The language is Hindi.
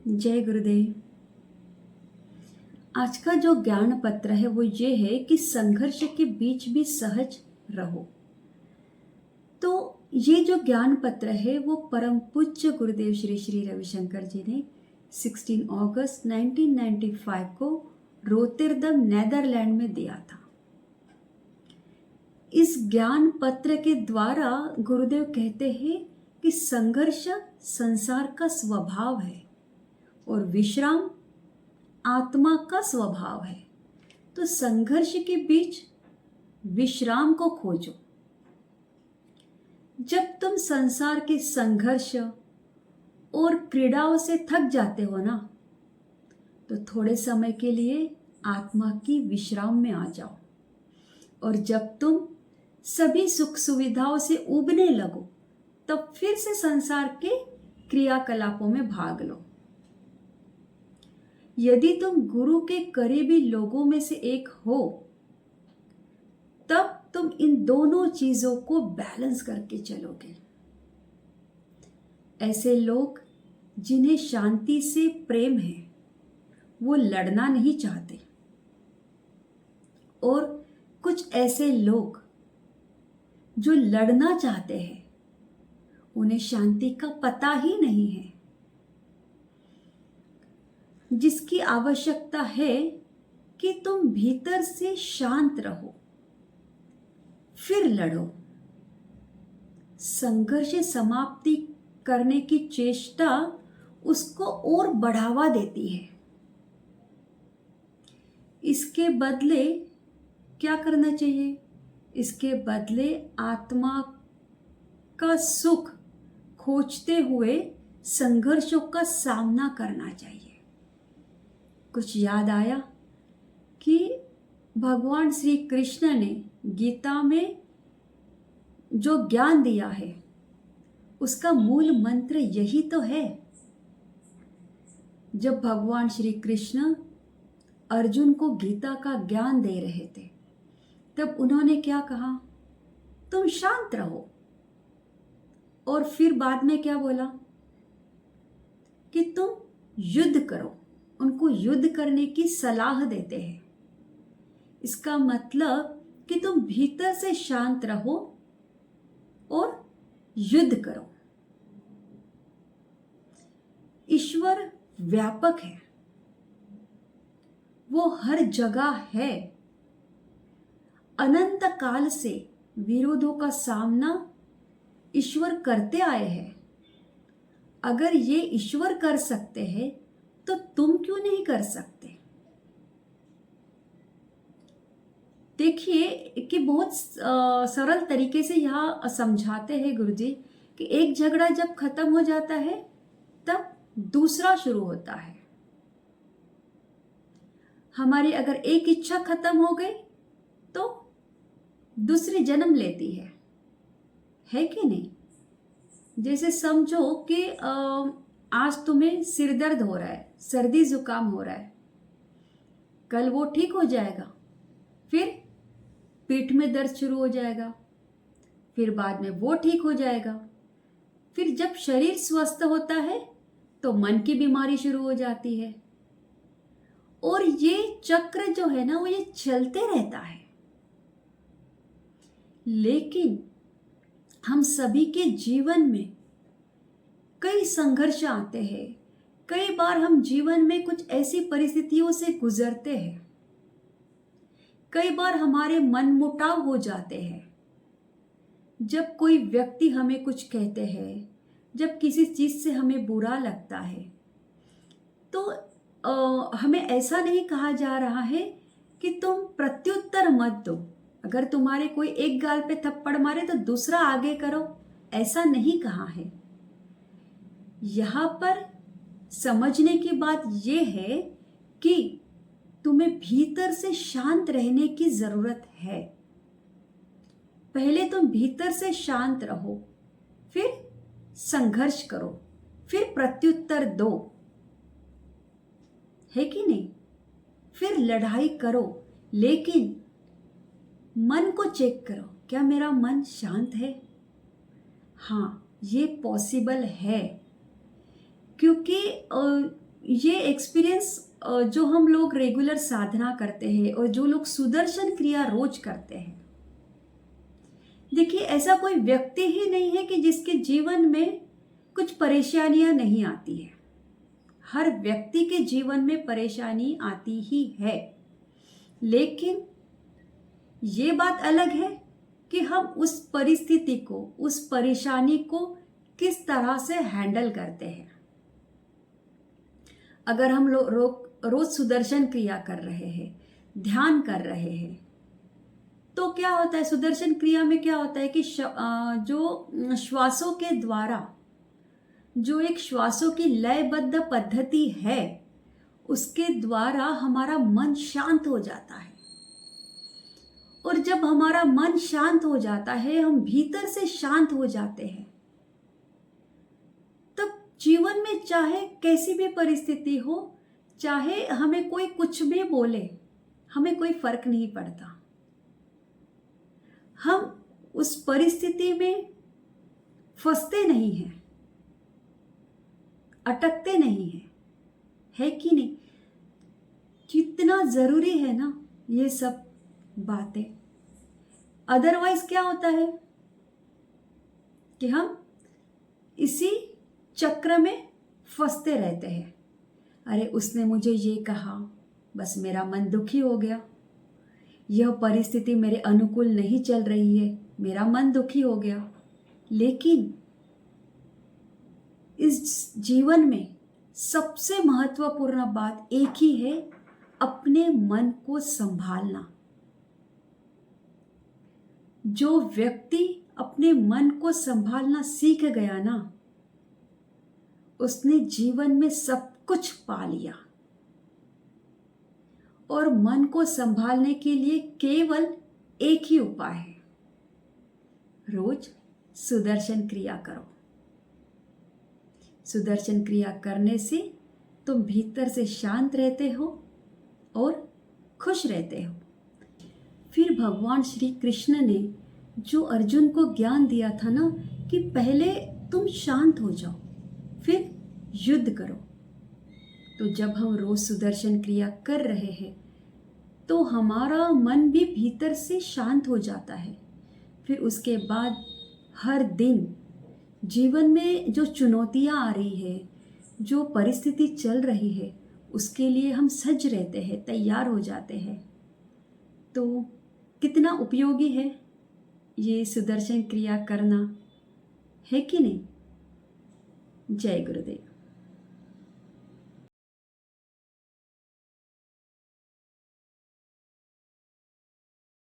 जय गुरुदेव। आज का जो ज्ञान पत्र है वो ये है कि संघर्ष के बीच भी सहज रहो। तो ये जो ज्ञान पत्र है वो परम पूज्य गुरुदेव श्री श्री रविशंकर जी ने 16 अगस्त 1995 को रोतेरडम नेदरलैंड में दिया था। इस ज्ञान पत्र के द्वारा गुरुदेव कहते हैं कि संघर्ष संसार का स्वभाव है और विश्राम आत्मा का स्वभाव है। तो संघर्ष के बीच विश्राम को खोजो। जब तुम संसार के संघर्ष और क्रीड़ाओं से थक जाते हो ना, तो थोड़े समय के लिए आत्मा की विश्राम में आ जाओ। और जब तुम सभी सुख सुविधाओं से उबने लगो, तब फिर से संसार के क्रियाकलापों में भाग लो। यदि तुम गुरु के करीबी लोगों में से एक हो, तब तुम इन दोनों चीजों को बैलेंस करके चलोगे। ऐसे लोग जिन्हें शांति से प्रेम है, वो लड़ना नहीं चाहते। और कुछ ऐसे लोग जो लड़ना चाहते हैं, उन्हें शांति का पता ही नहीं है। जिसकी आवश्यकता है कि तुम भीतर से शांत रहो, फिर लड़ो। संघर्ष समाप्ति करने की चेष्टा उसको और बढ़ावा देती है। इसके बदले क्या करना चाहिए? इसके बदले आत्मा का सुख खोजते हुए संघर्षों का सामना करना चाहिए। कुछ याद आया कि भगवान श्री कृष्ण ने गीता में जो ज्ञान दिया है, उसका मूल मंत्र यही तो है। जब भगवान श्री कृष्ण अर्जुन को गीता का ज्ञान दे रहे थे, तब उन्होंने क्या कहा? तुम शांत रहो। और फिर बाद में क्या बोला? कि तुम युद्ध करो। उनको युद्ध करने की सलाह देते हैं। इसका मतलब कि तुम भीतर से शांत रहो और युद्ध करो। ईश्वर व्यापक है, वो हर जगह है। अनंत काल से विरोधों का सामना ईश्वर करते आए हैं। अगर ये ईश्वर कर सकते हैं, तो तुम क्यों नहीं कर सकते? देखिए कि बहुत सरल तरीके से यहाँ समझाते हैं गुरुजी कि एक झगड़ा जब खत्म हो जाता है, तब दूसरा शुरू होता है। हमारी अगर एक इच्छा खत्म हो गई, तो दूसरी जन्म लेती है कि नहीं? जैसे समझो कि आज तुम्हें सिर दर्द हो रहा है, सर्दी जुकाम हो रहा है, कल वो ठीक हो जाएगा, फिर पीठ में दर्द शुरू हो जाएगा, फिर बाद में वो ठीक हो जाएगा, फिर जब शरीर स्वस्थ होता है तो मन की बीमारी शुरू हो जाती है। और ये चक्र जो है ना, वो ये चलते रहता है। लेकिन हम सभी के जीवन में कई संघर्ष आते हैं। कई बार हम जीवन में कुछ ऐसी परिस्थितियों से गुजरते हैं। कई बार हमारे मनमुटाव हो जाते हैं। जब कोई व्यक्ति हमें कुछ कहते हैं, जब किसी चीज से हमें बुरा लगता है, तो हमें ऐसा नहीं कहा जा रहा है कि तुम प्रत्युत्तर मत दो। अगर तुम्हारे कोई एक गाल पे थप्पड़ मारे तो दूसरा आगे करो, ऐसा नहीं कहा है। यहाँ पर समझने की बात यह है कि तुम्हें भीतर से शांत रहने की जरूरत है। पहले तुम भीतर से शांत रहो, फिर संघर्ष करो, फिर प्रत्युत्तर दो, है कि नहीं? फिर लड़ाई करो, लेकिन मन को चेक करो, क्या मेरा मन शांत है? हाँ, ये पॉसिबल है। क्योंकि ये एक्सपीरियंस जो हम लोग रेगुलर साधना करते हैं और जो लोग सुदर्शन क्रिया रोज करते हैं, देखिए ऐसा कोई व्यक्ति ही नहीं है कि जिसके जीवन में कुछ परेशानियां नहीं आती है। हर व्यक्ति के जीवन में परेशानी आती ही है, लेकिन ये बात अलग है कि हम उस परिस्थिति को, उस परेशानी को किस तरह से हैंडल करते हैं। अगर हम रोज सुदर्शन क्रिया कर रहे हैं, ध्यान कर रहे हैं, तो क्या होता है, सुदर्शन क्रिया में क्या होता है कि जो श्वासों के द्वारा, जो एक श्वासों की लयबद्ध पद्धति है, उसके द्वारा हमारा मन शांत हो जाता है। और जब हमारा मन शांत हो जाता है, हम भीतर से शांत हो जाते हैं, तब जीवन में चाहे कैसी भी परिस्थिति हो, चाहे हमें कोई कुछ भी बोले, हमें कोई फर्क नहीं पड़ता। हम उस परिस्थिति में फंसते नहीं हैं, अटकते नहीं हैं, है कि नहीं? कितना जरूरी है ना ये सब बातें। अदरवाइज क्या होता है कि हम इसी चक्र में फंसते रहते हैं। अरे उसने मुझे ये कहा, बस मेरा मन दुखी हो गया। यह परिस्थिति मेरे अनुकूल नहीं चल रही है, मेरा मन दुखी हो गया। लेकिन इस जीवन में सबसे महत्वपूर्ण बात एक ही है, अपने मन को संभालना। जो व्यक्ति अपने मन को संभालना सीख गया ना, उसने जीवन में सब कुछ पा लिया। और मन को संभालने के लिए केवल एक ही उपाय है, रोज सुदर्शन क्रिया करो। सुदर्शन क्रिया करने से तुम भीतर से शांत रहते हो और खुश रहते हो। फिर भगवान श्री कृष्ण ने जो अर्जुन को ज्ञान दिया था ना कि पहले तुम शांत हो जाओ, फिर युद्ध करो। तो जब हम रोज सुदर्शन क्रिया कर रहे हैं, तो हमारा मन भी भीतर से शांत हो जाता है। फिर उसके बाद हर दिन जीवन में जो चुनौतियां आ रही है, जो परिस्थिति चल रही है, उसके लिए हम सज रहते हैं, तैयार हो जाते हैं। तो कितना उपयोगी है ये सुदर्शन क्रिया करना, है कि नहीं? जय गुरुदेव।